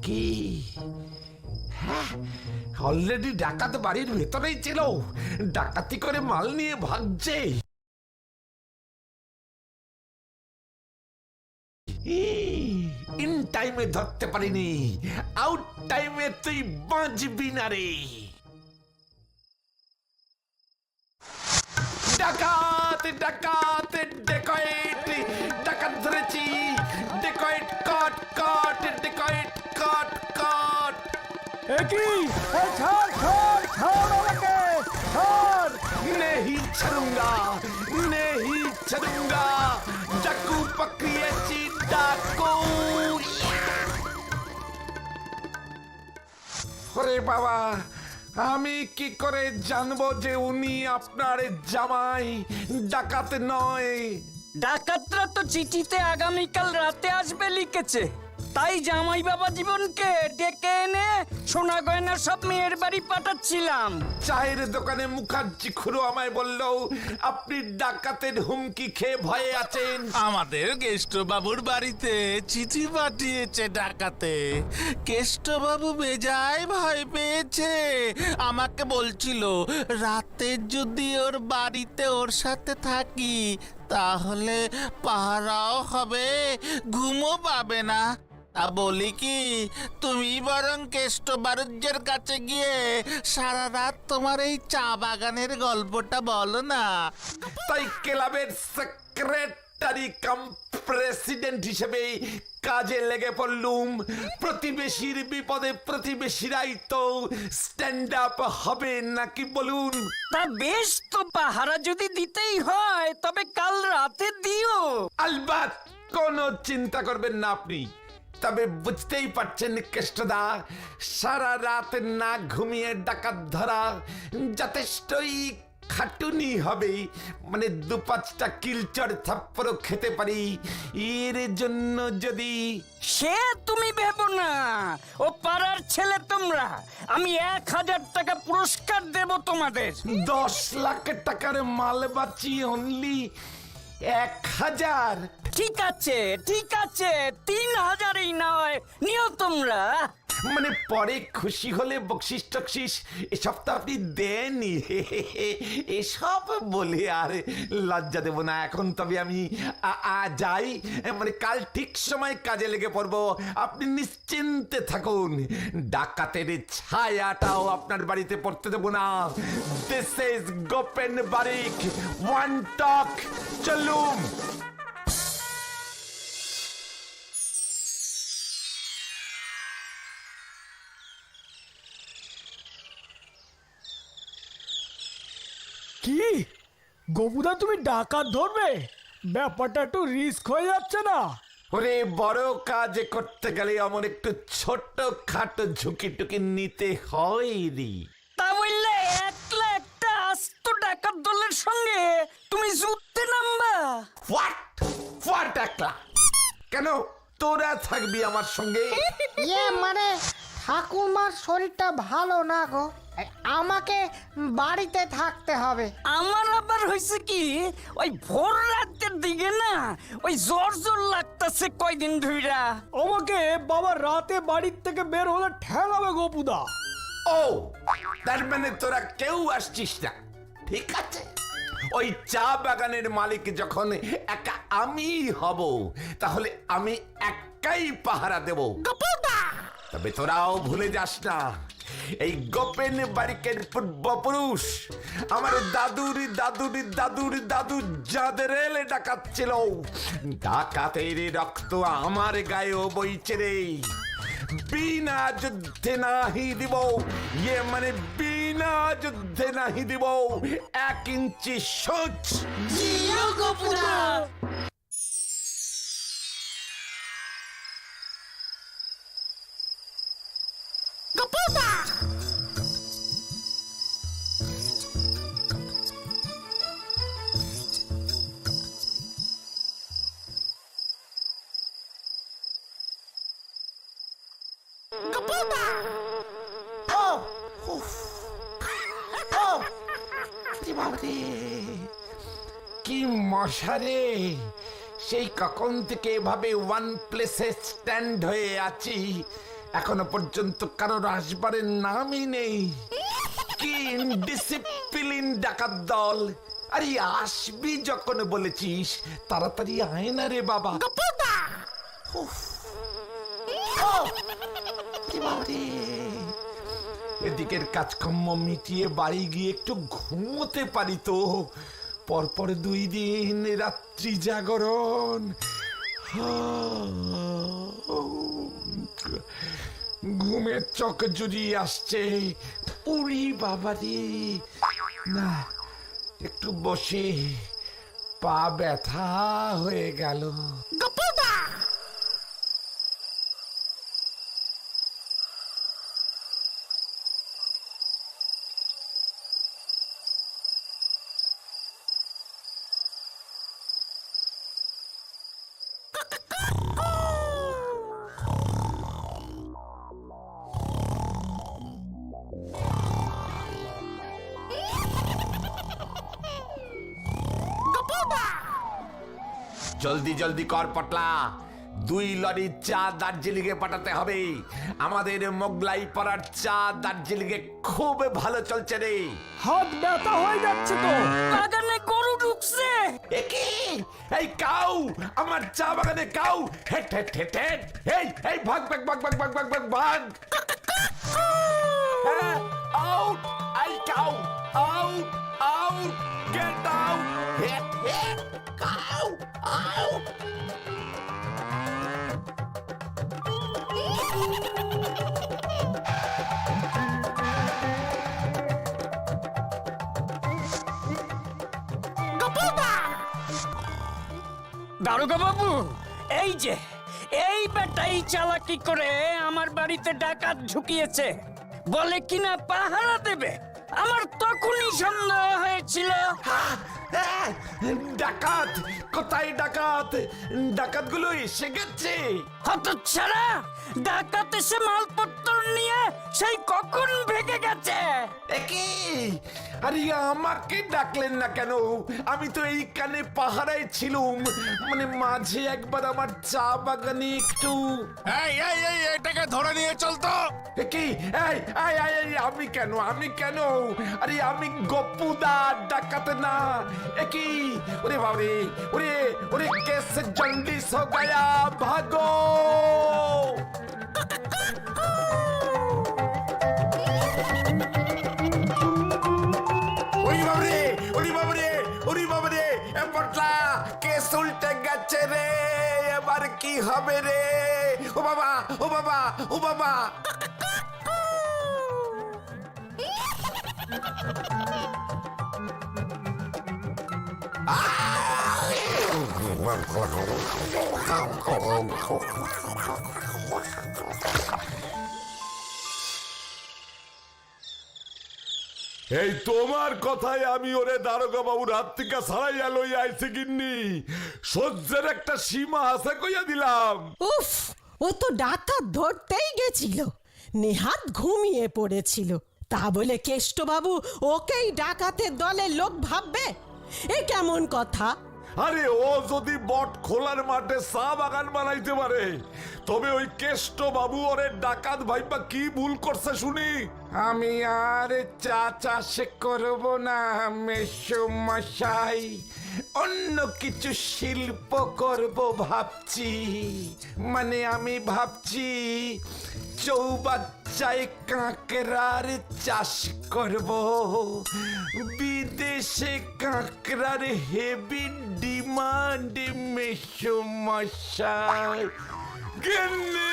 কি হ্যাঁ, অলরেডি ডাকাত বাড়ির ভেতরেই ছিল, ডাকাতি করে মাল নিয়ে ভাগছে। ইন টাইমে ধরতে পারিনি, আউট টাইমে তুই বাঁচবি না রে। ডাকাত ডাকাত ডেকয়েট, ডাকাত ধরেছি, ডেকয়েট কাট কাট, ডেকয়েট কাট কাট। একই ছাড় ছাড় ছাড় আমাকে ছাড়। नहीं छोड़ूंगा, नहीं छोड़ूंगा, डाकू पकड़िएছি डाकू। ওরে বাবা, আমি কি করে জানবো যে উনি আপনার জামাই, ডাকাত নয়? ডাকাতরা তো চিঠিতে আগামীকাল রাতে আসবে লিখেছে, তাই জামাই বাবা জীবনকে ডেকে এনে সোনা গয়না সব মেয়ের বাড়ি পাঠাচ্ছিলাম। চায়ের দোকানে মুখার্জি খুড়ো আমায় বলল আপনি ডাকাতের হুমকি খেয়ে ভয়ে আছেন। আমাদের কেষ্টবাবুর বাড়িতে চিঠি পাঠিয়েছে ডাকাতে। কেষ্টবাবু বেজায় ভয় পেয়েছে, আমাকে বলছিল রাতে যদি ওর বাড়িতে ওর সাথে থাকি তাহলে পাহারাও হবে, ঘুমও পাবে না। তা বলি কি, তুমি বরং কেষ্টবাবুর কাছে গিয়ে সারা রাত তোমার এই চা বাগানের গল্পটা বলো না। তাই ক্লাবের সেক্রেটারি কাম প্রেসিডেন্ট হিসেবে কাজে লেগে পড়লুম। প্রতিবেশীর বিপদে প্রতিবেশীরাই তো স্ট্যান্ড আপ হবে নাকি বলুন? তা বেশ, তো পাহারা যদি দিতেই হয় তবে কাল রাতে দিও। আলবাত, কোনো চিন্তা করবেন না আপনি। তবে বুঝতেই পারছেন কেষ্টদা, সারা রাত না ঘুমিয়ে ডাকাত ধরা যথেষ্টই খাটুনি হবে। মানে ২-৫টা কিলচর থাপ্পড়ও খেতে পারি। এর জন্য যদি সে তুমি ভেবো না, ও পাড়ার ছেলে তোমরা, আমি ১,০০০ টাকা পুরস্কার দেব তোমাদের। ১০ লাখ টাকার মাল বাঁচি অনলি ১,০০০। ঠিক আছে ঠিক আছে, ৩,০০০ই নয়, নিও তোমরা। মানে পরে খুশি হলে বকশিস টকশিস এসব তো আপনি দেননি। এসব বলে আর লজ্জা দেব না এখন। তবে আমি যাই, মানে কাল ঠিক সময় কাজে লেগে পড়বো। আপনি নিশ্চিন্তে থাকুন, ডাকাতের ছায়াটাও আপনার বাড়িতে পড়তে দেব না। This is Gopen Barik, one talk. চলুন। কি গোপুদা, তুমি ডাকাত ধরবে? ব্যাপারটা একটু রিস্ক হয়ে যাচ্ছে না? ওরে, বড় কাজ করতে গেলে আমার একটু ছোট খাটো ঝুঁকি টুকি নিতে হয় রে। তা বললে একলা একটা আস্ত ডাকাত দলের সঙ্গে তুমি যুদ্ধে নামবা? হোয়াট একলা? কেন, তোরা থাকবি আমার সঙ্গে? মানে ঠাকুরমার শরীরটা ভালো না গো, আমাকে বাড়িতে থাকতে হবে। আমার আবার হয়েছে কি, ওই ভোর রাতের দিকে না ওই জ্বর জ্বর লাগতেছে কয়দিন ধইরা। আমাকে বাবা রাতে বাড়ির থেকে বের হলে ঠেলাবে গোপুদা। ও, তার মানে তোরা কেউ আসছিস না? ঠিক আছে, ওই চা বাগানের মালিক যখন একা আমি হব, তাহলে আমি একাই পাহারা দেব। তবে তোরাও ভুলে যাস না, এই গোপেন বারিকের পূর্বপুরুষ আমার দাদুর দাদুর দাদুর দাদু যাদের এলে ডাকাত ছিল, ডাকাতের রক্ত আমার গায়েও বইছে রে। বিনা যুদ্ধে নাহি দিব, মানে বিনা যুদ্ধে নাহি দিব ১ ইঞ্চি সোচ। কি মশা রে, সেই কখন থেকে এভাবে ওয়ান প্লেসে স্ট্যান্ড হয়ে আছি, এখনো পর্যন্ত কারোর আসবারের নামই নেই। কি ডিসিপ্লিন ডাকাত দল! আরে আসবি যখন বলেছিস তাড়াতাড়ি আয় না রে বাবা। উফ। ও! কি বাবারে! এদিকের কাজকর্ম মিটিয়ে বাড়ি গিয়ে একটু ঘুমোতে পারি তো। পরপর 2 দিন রাত্রি জাগরণ। ঘুমের চোখ জুড়িয়ে আসছে। উড়ি বাবারে! না, একটু বসে, পা ব্যথা হয়ে গেল। জলদি জলদি কর পটলা, 2 লরি চা দার্জিলিং এ পাঠাতে হবে। আমাদের মোগলাই পাড়ার চা দার্জিলিং এ খুব ভালো চলছে রে। হাত ব্যথা হয়ে যাচ্ছে তো। বাগানে গরু ঢুকছে। একি এই কাউ, আমার চা বাগানে কাউ! হেট হেট হেট হেট! এই ভাগ ভাগ ভাগ ভাগ ভাগ ভাগ ভাগ ভাগ! আউট! এই cow out! Out! Get out! হেট হেট! Cow out! দারোগা বাবু, এই যে এই বেটাই চালাকি করে আমার বাড়িতে ডাকাত ঢুকিয়েছে, বলে কিনা পাহারা দেবে। আমার তখনই সন্দেহ হয়েছিল। ডাকাত! কোথায় ডাকাত? ডাকাতগুলো এসে গেছে। হতচ্ছাড়া! ডাকাত এসে মালপত্র নিয়ে সেই কখন ভেগে গেছে। একি আরে আমাকে ডাকলেন না কেন? আমি তো এইখানে পাহারায় ছিলুম। মানে মাঝে একবার আমার চা বাগানে একটু। এটাকে ধরে নিয়ে চল তো। কি আমি কেন? আরে আমি গপুদা, ডাকাত না। একি ওরে বাবারে! ওরে ওরে কেসে জন্ডিস হো গয়া, ভাগো! ওরে বাবারে! ওরে বাবারে! ওরে বাবারে! এ পটলা, কেস উল্টে গেছে রে। এবার কি হবে রে? ও বাবা! ও বাবা! ও বাবা! এই তোমার কথায় আমি ওরে দারোগা বাবুর হাত থেকে ছাড়াইয়া লই আইছি গিন্নি। সহ্যের একটা সীমা আছে কইয়া দিলাম। উফ, ও তো ডাকাত ধরতেই গেছিল, নেহাত ঘুমিয়ে পড়েছিল, তা বলে কেষ্টবাবু ওকেই ডাকাতের দলের লোক ভাববে? এ কেমন কথা? আরে ও যদি বট খোলার মাঠে চা বাগান বানাইতে পারে, তবে ওই কেষ্ট বাবু ওরে ডাকাত ভাইবা কি ভুল করছে শুনি। আমি আর চা চাষ করব না মেসোমশাই, অন্য কিছু শিল্প করব ভাবছি। মানে আমি ভাবছি চৌবাচ্চায় কাঁকড়ার চাষ করব। বিদেশে কাঁকড়ার হেভি ডিমান্ড মেসোমশাই। গিন্নি